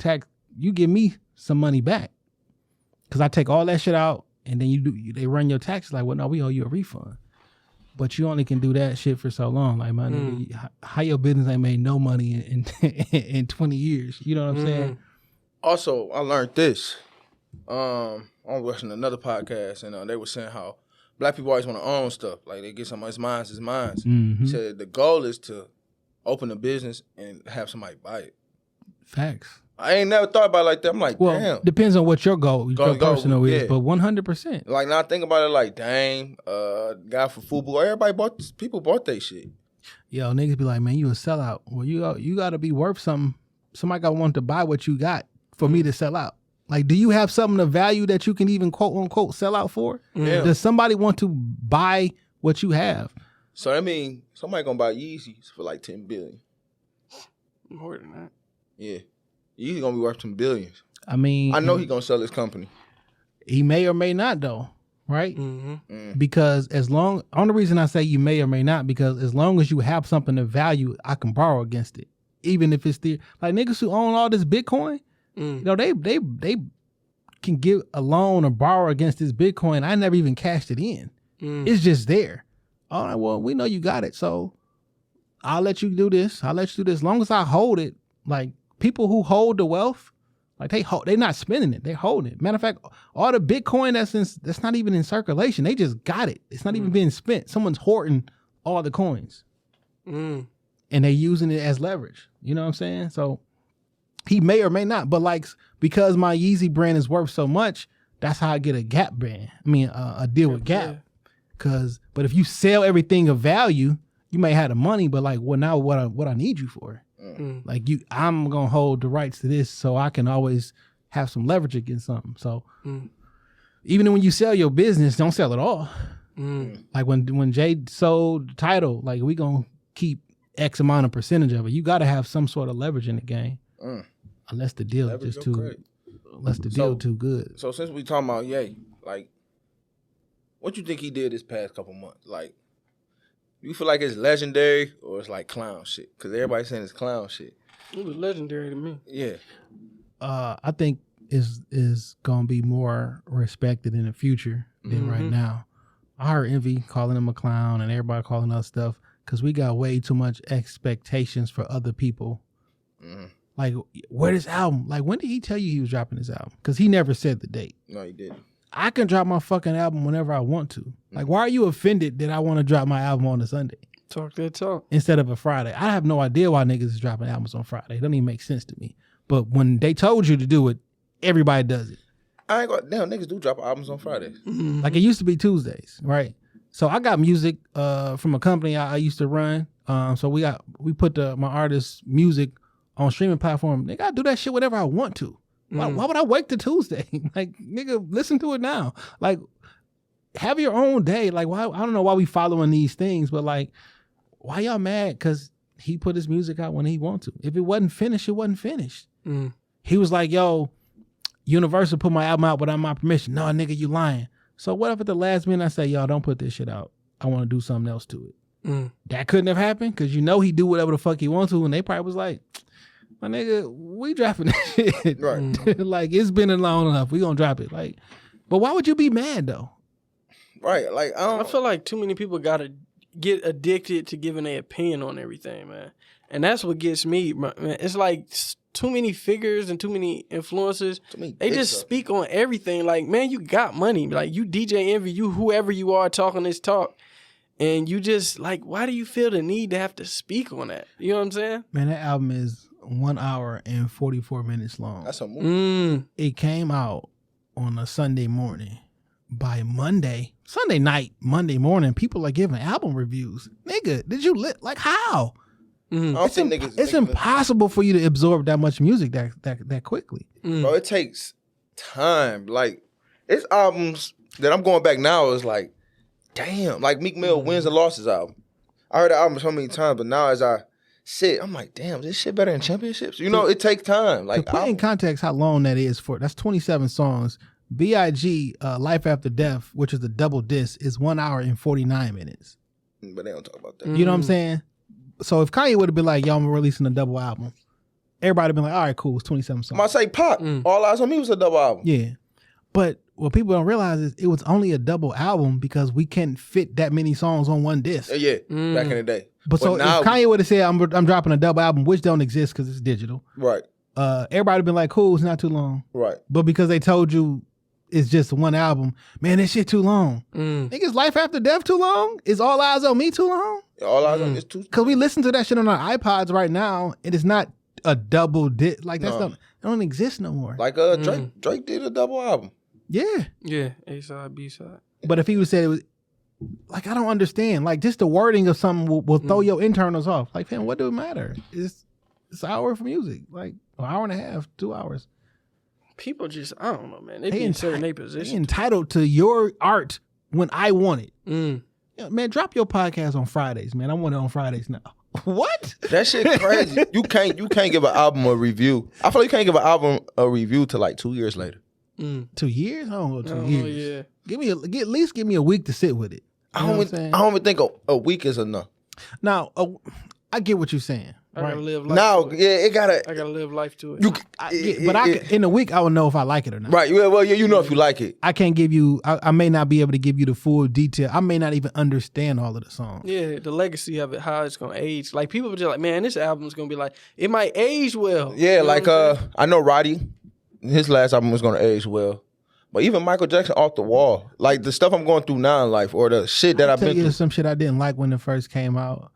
you give me some money back. Cause I take all that shit out, and then they run your taxes like, well, no, we owe you a refund. But you only can do that shit for so long. Like, my nigga, how your business ain't made no money in 20 years? You know what I'm saying? Also, I learned this. I was watching another podcast, and they were saying how black people always want to own stuff. Like, they get somebody's mine. He said the goal is to open a business and have somebody buy it. Facts. I ain't never thought about it like that. I'm like, well, damn. Depends on what your goal, your personal is, yeah. but 100%. Like, now I think about it like, dang, guy for FUBU, people bought that shit. Yo, niggas be like, man, you a sellout. Well, you got to be worth something. Somebody got to want to buy what you got for me to sell out. Like, do you have something of value that you can even quote unquote sell out for? Yeah. Does somebody want to buy what you have? So I mean, somebody gonna buy Yeezys for like $10 billion. More than that. Yeah. Yeezy gonna be worth some billions. I mean, I know he gonna sell his company. He may or may not, though, right? Because only reason I say you may or may not, because as long as you have something of value, I can borrow against it, even if it's like niggas who own all this Bitcoin. You know, they can give a loan or borrow against this Bitcoin. I never even cashed it in. It's just there. All right, well, we know you got it, so I'll let you do this. As long as I hold it. Like, people who hold the wealth, like they're not spending it, they're holding it. Matter of fact, all the Bitcoin that's not even in circulation, they just got it. It's not even being spent. Someone's hoarding all the coins. and they using it as leverage. You know what I'm saying? So he may or may not, but like because my Yeezy brand is worth so much, that's how I get a Gap brand. I mean, a deal with Gap. But if you sell everything of value, you may have the money, but like, well, now what I need you for? Like I'm gonna hold the rights to this, so I can always have some leverage against something. So even when you sell your business, don't sell it all. Like when Jay sold the title, like we gonna keep X amount of percentage of it. You got to have some sort of leverage in the game, unless the deal is just too good. So since we talking about Ye, like, what you think he did this past couple months? Like, you feel like it's legendary or it's like clown shit? Because everybody's saying it's clown shit. It was legendary to me. Yeah. I think is gonna be more respected in the future than right now. I heard Envy calling him a clown and everybody calling us stuff because we got way too much expectations for other people. Like, where this album? Like, when did he tell you he was dropping this album? Because he never said the date. No, he didn't. I can drop my fucking album whenever I want to. Like, why are you offended that I want to drop my album on a Sunday? Talk that talk. Instead of a Friday. I have no idea why niggas is dropping albums on Friday. It doesn't even make sense to me. But when they told you to do it, everybody does it. I ain't gonna, damn, niggas do drop albums on Fridays. Like it used to be Tuesdays, right? So I got music from a company I used to run. So we put my artists' music on streaming platform. They gotta do that shit whenever I want to. Why would I wait till Tuesday? Like, nigga, listen to it now. Like, have your own day. Like, why? I don't know why we following these things, but like, why y'all mad? Because he put his music out when he want to. If it wasn't finished, it wasn't finished. He was like, yo, Universal put my album out without my permission. No, nigga, you lying. So what if at the last minute I say, y'all don't put this shit out. I want to do something else to it. That couldn't have happened because you know he do whatever the fuck he wants to, and they probably was like, my nigga, we dropping this shit. Right. Like, it's been long enough. We gonna drop it. Like, but why would you be mad though? Right. Like, I feel like too many people gotta get addicted to giving their opinion on everything, man. And that's what gets me, man. It's like too many figures and too many influencers. They just speak on everything. Like, man, you got money. Like, you DJ Envy, you whoever you are talking this talk. And you just, like, why do you feel the need to have to speak on that? You know what I'm saying? Man, that album is 1 hour and 44 minutes long. That's a movie. It came out on a Sunday morning. By Sunday night, Monday morning, people are giving album reviews. Nigga, did you like how? It's impossible for you to absorb that much music that quickly. Bro, it takes time. Like, it's albums that I'm going back now is like, damn. Like Meek Mill Wins and Losses album. I heard the album so many times, but now as I sit, I'm like, damn, this shit better than Championships. You know, it takes time. Like, to put in context how long that is for, that's 27 songs. B.I.G. Life After Death, which is the double disc, is 1 hour and 49 minutes. But they don't talk about that. You know what I'm saying? So if Kanye would have been like, yo, I'm releasing a double album, everybody would have been like, all right, cool, it's 27 songs. I say Pop. All Eyes on Me was a double album. Yeah. But what people don't realize is it was only a double album because we can't fit that many songs on one disc. Yeah, back in the day. But so now, if Kanye would have said, I'm dropping a double album, which don't exist because it's digital. Right. Everybody would have been like, cool, it's not too long. Right. But because they told you it's just one album, man, that shit too long. Niggas, Life After Death too long? Is All Eyes on Me too long? All Eyes on Me is too long. Because we listen to that shit on our iPods right now, and it's not a double disc. Like, that's not, it don't exist no more. Like Drake did a double album. Yeah. Yeah, A-side, B-side. But if he would say it was, like, I don't understand. Like, just the wording of something will throw your internals off. Like, man, what do it matter? It's an hour for music. Like, an hour and a half, 2 hours. People just, I don't know, man. They be in certain positions. They entitled to your art when I want it. Yeah, man, drop your podcast on Fridays, man. I want it on Fridays now. What? That shit crazy. You can't give an album a review. I feel like you can't give an album a review till like 2 years later. 2 years? I don't know, 2 years. Yeah. At least give me a week to sit with it. I don't even think a week is enough. Now, I get what you're saying. I gotta live life. Now, I gotta live life to it. In a week, I will know if I like it or not. Right. Well, you know if you like it. I can't give you. I may not be able to give you the full detail. I may not even understand all of the songs. Yeah, the legacy of it, how it's gonna age. Like, people are just like, man, this album's gonna be like, it might age well. Yeah, you know, like I know Roddy, his last album was gonna age well. But even Michael Jackson off the wall. Like, the stuff I'm going through now in life, or the shit that I've been through. Some shit I didn't like when it first came out.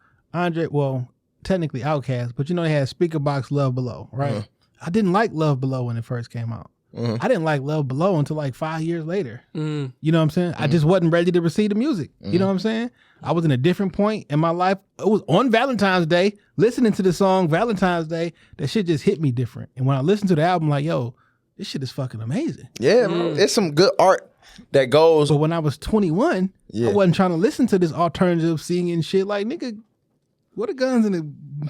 technically Outkast, but you know they had Speaker Box Love Below, right? I didn't like Love Below when it first came out. I didn't like Love Below until like 5 years later. You know what I'm saying? I just wasn't ready to receive the music. You know what I'm saying? I was in a different point in my life. It was on Valentine's Day, listening to the song Valentine's Day, that shit just hit me different. And when I listened to the album, like, yo, this shit is fucking amazing. Yeah, bro. It's some good art that goes. But when I was 21, I wasn't trying to listen to this alternative singing shit. Like, nigga, what are guns and the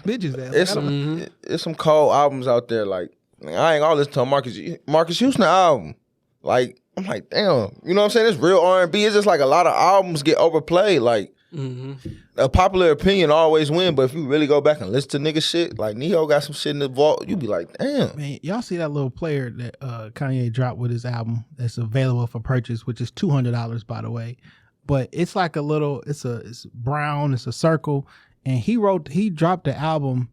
bitches at? It's some cold albums out there. Like, I ain't gonna listen to a Marcus Houston album. Like, I'm like, damn. You know what I'm saying? It's real R&B. It's just like a lot of albums get overplayed. Like, a popular opinion always win, but if you really go back and listen to nigga shit, like Neo got some shit in the vault, you be like, damn. Man, y'all see that little player that Kanye dropped with his album that's available for purchase, which is $200, by the way. But it's like a little, it's brown, it's a circle, and he dropped the album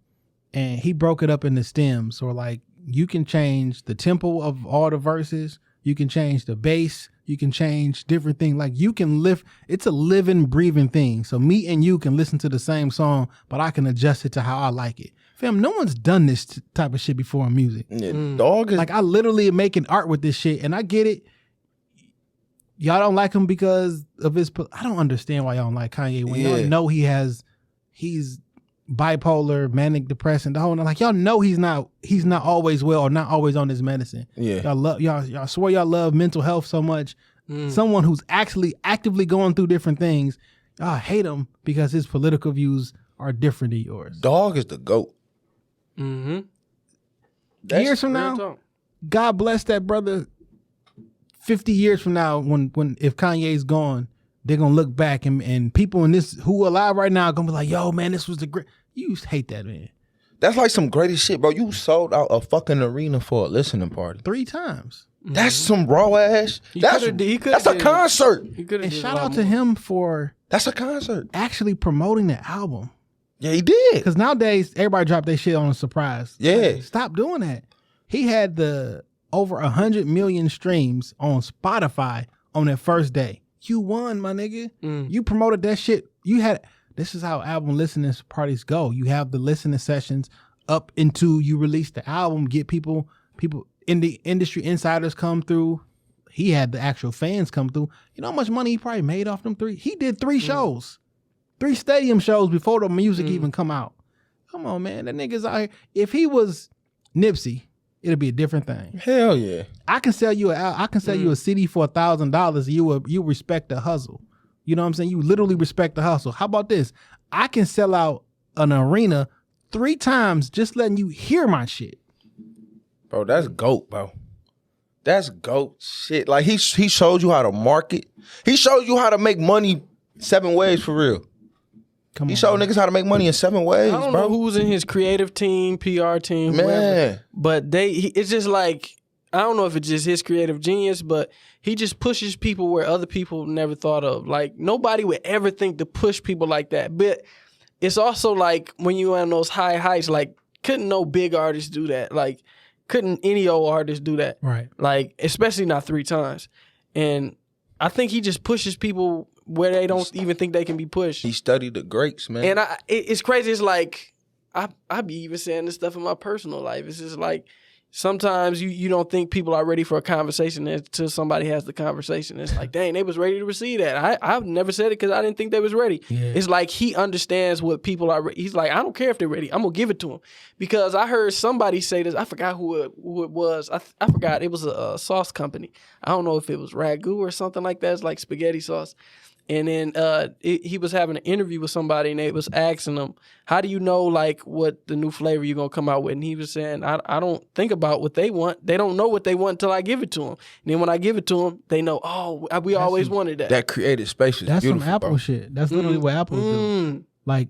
and he broke it up into stems, or like you can change the tempo of all the verses, you can change the bass, you can change different things. Like you can lift, it's a living, breathing thing. So me and you can listen to the same song, but I can adjust it to how I like it. Fam, no one's done this type of shit before in music. Yeah, dog is like, I literally am making art with this shit, and I get it. Y'all don't like him because of his, I don't understand why y'all don't like Kanye when y'all know he's bipolar, manic depressant, the whole, like, y'all know he's not always well or not always on his medicine. Y'all swear y'all love mental health so much. Someone who's actually actively going through different things, y'all hate him because his political views are different than yours. Dog is the GOAT. Years from now, God bless that brother. 50 years from now, when if Kanye's gone, they're gonna look back and people in this who are alive right now are gonna be like, yo, man, this was the great. You hate that, man. That's like some greatest shit, bro. You sold out a fucking arena for a listening party 3 times. That's some raw ass. That's a concert. And shout out to him for that's a concert. Actually promoting the album. Yeah, he did. Because nowadays everybody drop their shit on a surprise. Yeah, like, stop doing that. He had the over 100 million streams on Spotify on that first day. You won, my nigga. You promoted that shit. This is how album listening parties go. You have the listening sessions up into you release the album, get people in the industry insiders come through. He had the actual fans come through. You know how much money he probably made off them 3? He did 3 shows, 3 stadium shows before the music even come out. Come on, man. That nigga's out here. If he was Nipsey, it'll be a different thing. Hell yeah. I can sell you a CD for $1,000. You respect the hustle. You know what I'm saying? You literally respect the hustle. How about this? I can sell out an arena 3 times just letting you hear my shit. Bro, that's GOAT, bro. That's GOAT shit. Like he showed you how to market. He showed you how to make money 7 ways for real. He showed niggas how to make money in 7 ways, I don't bro. know who's in his creative team, PR team, whatever. But it's just like, I don't know if it's just his creative genius, but he just pushes people where other people never thought of. Like, nobody would ever think to push people like that. But it's also like, when you on those high heights, like, couldn't no big artist do that. Like, couldn't any old artist do that. Right. Like, especially not 3 times. And I think he just pushes people where they don't even think they can be pushed. He studied the greats, man. And it's crazy. It's like, I be even saying this stuff in my personal life. It's just like, sometimes you don't think people are ready for a conversation until somebody has the conversation. It's like, dang, they was ready to receive that. I've never said it because I didn't think they was ready. Yeah. It's like he understands what people are ready. He's like, I don't care if they're ready. I'm going to give it to them. Because I heard somebody say this. I forgot who it was. I forgot. It was a sauce company. I don't know if it was Ragu or something like that. It's like spaghetti sauce. And then he was having an interview with somebody, and they was asking him, how do you know, like, what the new flavor you're going to come out with? And he was saying, I don't think about what they want. They don't know what they want until I give it to them. And then when I give it to them, they know, we always wanted that. That creative space is beautiful, That's some Apple shit. That's literally what Apple do. Like,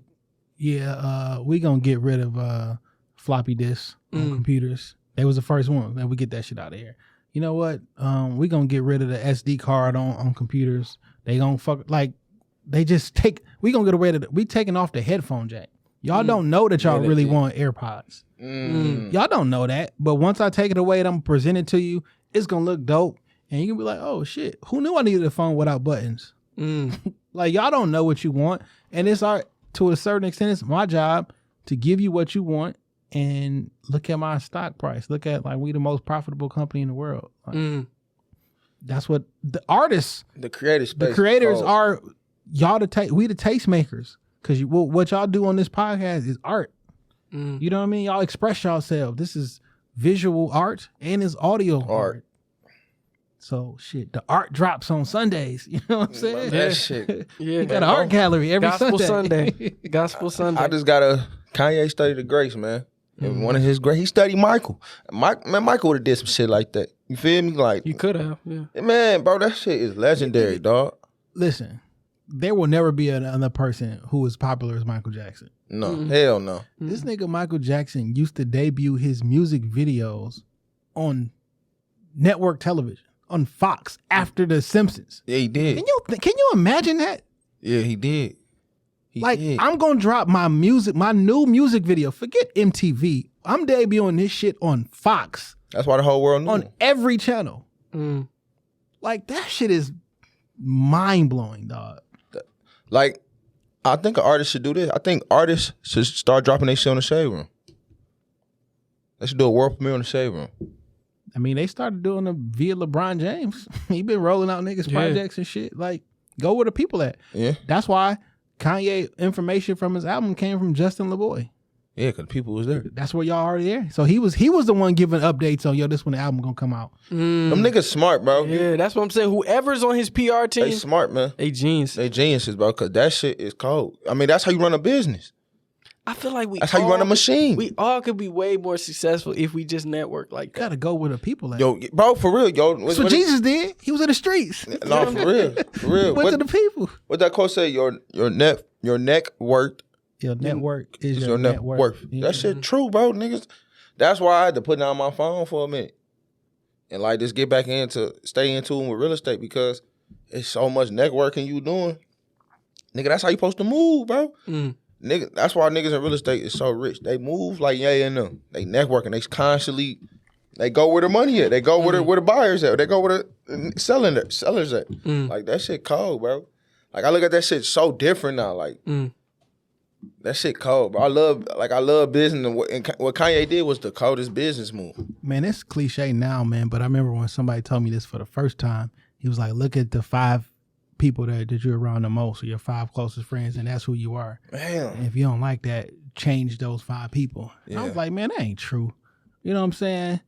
we going to get rid of floppy disks on computers. They was the first one. And we get that shit out of here. You know what? We going to get rid of the SD card on computers. They gonna we gonna get away with it. We taking off the headphone jack. Y'all don't know that y'all really want AirPods. Y'all don't know that. But once I take it away and I'm present it to you, it's gonna look dope. And you can be like, oh shit, who knew I needed a phone without buttons? Like, y'all don't know what you want. And to a certain extent, it's my job to give you what you want. And look at my stock price. Look at like we the most profitable company in the world. Like, that's what the artists, the creative space, the creators are. Y'all we the tastemakers, because what y'all do on this podcast is art. You know what I mean? Y'all express yourself. This is visual art and it's audio art. So shit, the art drops on Sundays. You know what I'm saying? That shit. You got an art gallery every Gospel Sunday. Gospel Sunday. I just gotta. Kanye studied the grace, man. And one of his great, he studied Michael. Michael would have did some shit like that. You feel me? Like you could have, yeah. Man, bro, that shit is legendary, dog. Listen, there will never be another person who is popular as Michael Jackson. No, hell no. This nigga Michael Jackson used to debut his music videos on network television, on Fox, after The Simpsons. Yeah, he did. Can you imagine that? Yeah, he did. I'm gonna drop my new music video. Forget MTV. I'm debuting this shit on Fox. That's why the whole world knew. On every channel. Like that shit is mind blowing, dog. Like, I think an artist should do this. I think artists should start dropping their shit on the Shade Room. They should do a world premiere on the Shade Room. I mean, they started doing it via LeBron James. He been rolling out niggas projects and shit. Like, go where the people at. Yeah. That's why Kanye information from his album came from Justin LeBoy. Yeah, because people was there. That's where y'all already there. So he was the one giving updates on, this when the album gonna come out. Them niggas smart, bro. Yeah, that's what I'm saying. Whoever's on his PR team, they smart, man. They genius. They geniuses, bro, because that shit is cold. I mean, that's how you run a business. I feel like that's how you run a machine. We all could be way more successful if we just network like that. Gotta go where the people at. Yo, bro, for real, yo. That's what Jesus did. He was in the streets. No, for real. For real. Went to the people. What that quote say? Your net worth. Your network is your net worth. Yeah. That shit true, bro, niggas. That's why I had to put down my phone for a minute. And like just stay into with real estate, because it's so much networking you doing. Nigga, that's how you supposed to move, bro. Nigga, that's why niggas in real estate is so rich. They move like and them. They networking. They go where the money at. They go where the buyers at. They go where the sellers at. Like that shit cold, bro. Like I look at that shit so different now. Like that shit cold, bro. I love business, and what Kanye did was the coldest business move. Man, it's cliche now, man. But I remember when somebody told me this for the first time. He was like, "Look at the 5 people that you're around the most, or your 5 closest friends, and that's who you are. Damn. And if you don't like that, change those 5 people." And I was like, man, that ain't true. You know what I'm saying?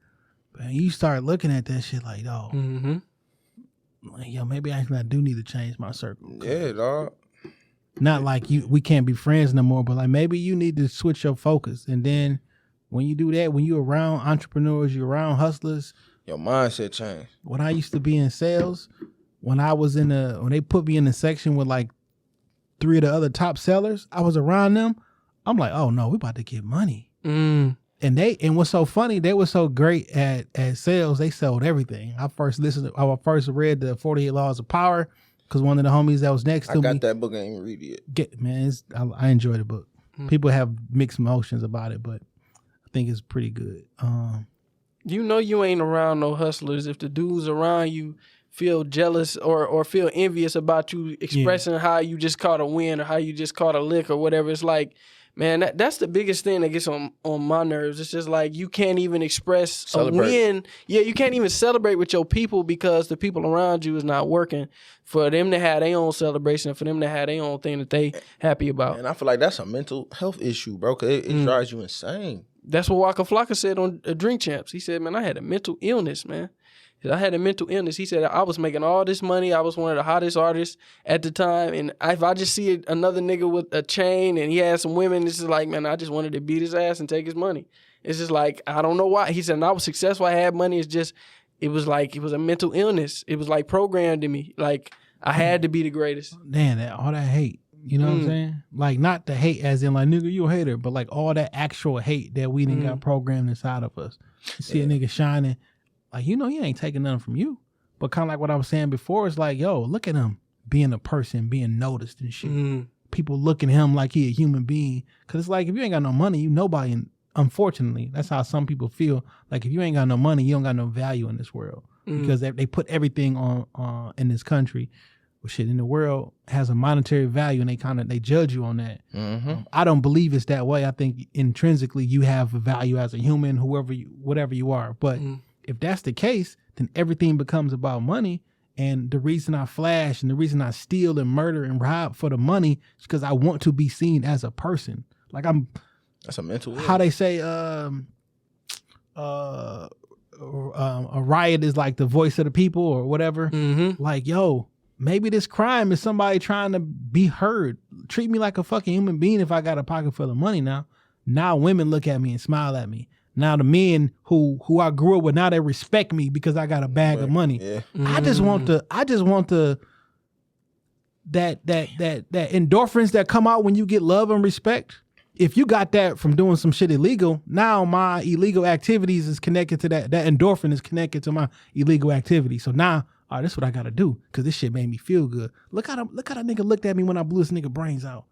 But you start looking at that shit like, like, yo, maybe I do need to change my circle. Yeah, dog. Not like we can't be friends no more, but like maybe you need to switch your focus. And then when you do that, when you're around entrepreneurs, you're around hustlers, your mindset change. When I used to be in sales, when they put me in the section with like 3 of the other top sellers, I was around them. I'm like, oh no, we about to get money. And what's so funny, they were so great at sales, they sold everything. I first read the 48 Laws of Power because one of the homies that was next to me. I got that book, I ain't even read it. I enjoy the book. People have mixed emotions about it, but I think it's pretty good. You ain't around no hustlers if the dudes around you feel jealous or feel envious about you expressing how you just caught a win or how you just caught a lick or whatever. It's like, man, that's the biggest thing that gets on my nerves. It's just like you can't even express a win. Yeah, you can't even celebrate with your people because the people around you is not working for them to have their own celebration, for them to have their own thing that they happy about. And I feel like that's a mental health issue, bro, because it drives you insane. That's what Waka Flocka said on Drink Champs. He said, man, I had a mental illness, man. I had a mental illness. He said, I was making all this money. I was one of the hottest artists at the time. And if I just see another nigga with a chain and he had some women, it's just like, man, I just wanted to beat his ass and take his money. It's just like, I don't know why. He said, and I was successful. I had money. It was a mental illness. It was like programmed in me. Like I had to be the greatest. Man, all that hate. You know what I'm saying? Like not the hate as in like, nigga, you a hater, but like all that actual hate that we done got programmed inside of us. You see a nigga shining. Like, he ain't taking nothing from you. But kind of like what I was saying before, it's like, yo, look at him being a person, being noticed and shit. People looking at him like he a human being. Because it's like, if you ain't got no money, you nobody. And unfortunately, that's how some people feel. Like, if you ain't got no money, you don't got no value in this world. Because they put everything on in this country well, shit in the world has a monetary value, and they judge you on that. Mm-hmm. I don't believe it's that way. I think intrinsically you have a value as a human, whatever you are. But if that's the case, then everything becomes about money. And the reason I flash and the reason I steal and murder and rob for the money is because I want to be seen as a person. Like That's a mental. How they say, a riot is like the voice of the people or whatever. Mm-hmm. Like, yo, maybe this crime is somebody trying to be heard. Treat me like a fucking human being if I got a pocket full of money now. Now women look at me and smile at me. Now the men who I grew up with, now they respect me because I got a bag of money. Yeah. I just want that endorphins that come out when you get love and respect. If you got that from doing some shit illegal, now my illegal activities is connected to that. That endorphin is connected to my illegal activity. So now, all right, this is what I got to do because this shit made me feel good. Look how that nigga looked at me when I blew this nigga brains out.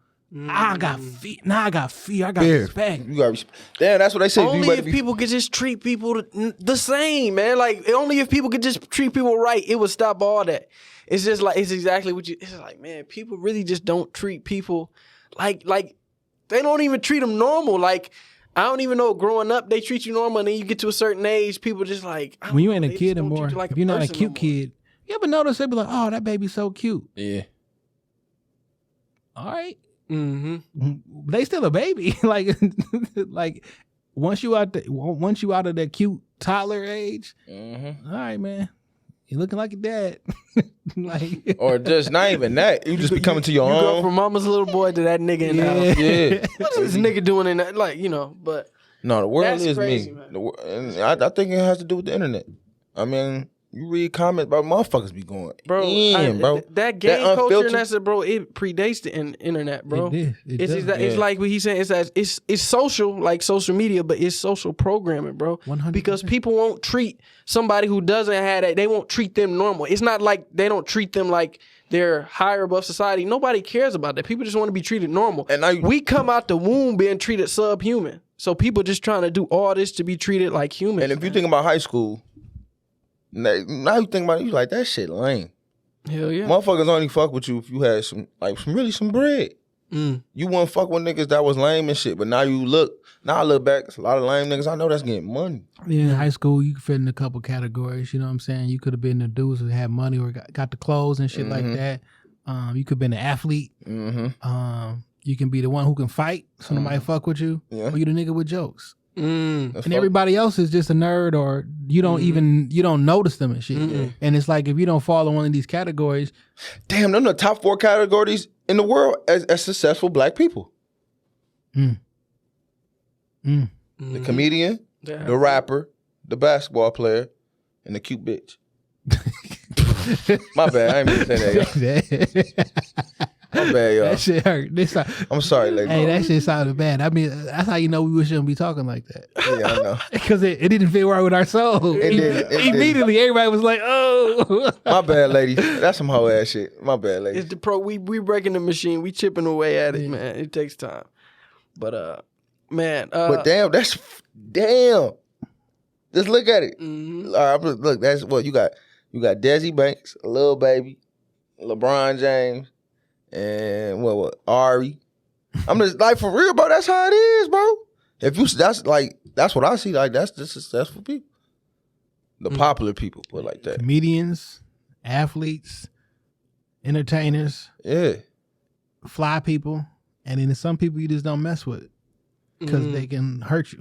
I got fear. Now I got fear. I got respect. You got respect. Damn, that's what they say. Only if people could just treat people the same, man. Like, only if people could just treat people right, it would stop all that. It's just like, it's exactly what it's like, man, people really just don't treat people like they don't even treat them normal. Like, I don't even know, growing up, they treat you normal, and then you get to a certain age, people just like, when you ain't a kid anymore, if you're not a cute kid, you ever notice they be like, oh, that baby's so cute. Yeah. All right. Mm-hmm. They still a baby. like once you out of that cute toddler age, all right, man, you looking like your dad. Like, or just not even that. You just be coming to your you own. go from mama's little boy to that nigga in the house. Yeah. What's this nigga doing in that? Like, but No, the world that's is crazy, me. man. And I think it has to do with the internet. I mean, you read comments about motherfuckers be going bro, bro. That gang culture unfiltered- and that's bro. It predates the internet, bro. It's like what he's saying. It's social, like social media, but it's social programming, bro. 100%. Because people won't treat somebody who doesn't have that. They won't treat them normal. It's not like they don't treat them like they're higher above society. Nobody cares about that. People just want to be treated normal. And we come out the womb being treated subhuman. So people just trying to do all this to be treated like humans. And if you think about high school, now you think about it, you like, that shit lame. Hell yeah. Motherfuckers only fuck with you if you had some bread. You wouldn't fuck with niggas that was lame and shit. But now I look back, it's a lot of lame niggas I know that's getting money. Yeah, in high school, you could fit in a couple categories. You know what I'm saying? You could have been the dudes who had money or got the clothes and shit like that. You could have been an athlete. Mm-hmm. You can be the one who can fight, so nobody fuck with you. Yeah. Or you the nigga with jokes. And Everybody else is just a nerd, or you don't you don't notice them and shit. And it's like, if you don't fall in one of these categories, damn, them the top 4 categories in the world as successful black people. The comedian, the rapper, the basketball player, and the cute bitch. My bad, I ain't mean to say that, y'all. My bad, y'all. That shit hurt. I'm sorry, lady. Hey, that shit sounded bad. I mean, that's how you know we shouldn't be talking like that. Yeah, I know. Because it didn't fit right with our soul. It didn't. Immediately, everybody was like, "Oh, my bad, lady. That's some hoe ass shit. My bad, lady." It's the we breaking the machine. We chipping away at it, man. It takes time. But man. But damn. Just look at it. Mm-hmm. All right, look, that's what you got. You got Desi Banks, Lil Baby, LeBron James, and what Ari. I'm just like, for real, bro. That's how it is, bro. If you that's what I see. Like, that's the successful people, the popular people, put it like that. Comedians, athletes, entertainers, Yeah. fly people, and then there's some people you just don't mess with because they can hurt you.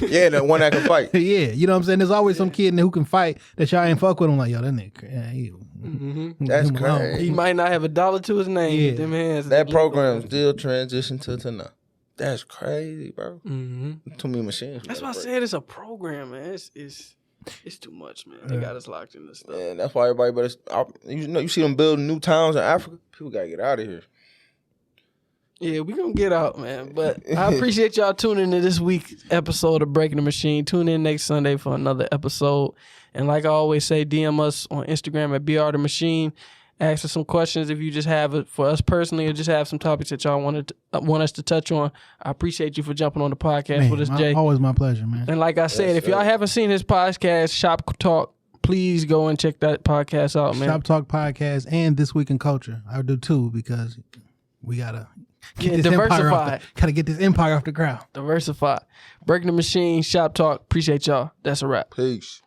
Yeah, the one that can fight. Yeah, you know what I'm saying? There's always some kid in there who can fight that y'all ain't fuck with him. Like, yo, that nigga, That's him alone. crazy. He might not have $1 to his name. Yeah. With them hands. That program still transitioned to now. That's crazy, bro. Mm-hmm. Too many machines. That's why I said it's a program, man. It's too much, man. They got us locked in this stuff. And that's why everybody you see them building new towns in Africa. People gotta get out of here. Yeah, we gonna get out, man. But I appreciate y'all tuning in to this week's episode of Breaking the Machine. Tune in next Sunday for another episode. And like I always say, DM us on Instagram at BRTheMachine. Ask us some questions if you just have it for us personally, or just have some topics that y'all want us to touch on. I appreciate you for jumping on the podcast with us, Jay. Always my pleasure, man. And like I said, if y'all haven't seen his podcast, Shop Talk, please go and check that podcast out, man. Shop Talk Podcast and This Week in Culture. I do too, because we gotta get gotta get this empire off the ground. Diversify. Breaking the Machine, Shop Talk. Appreciate y'all. That's a wrap. Peace.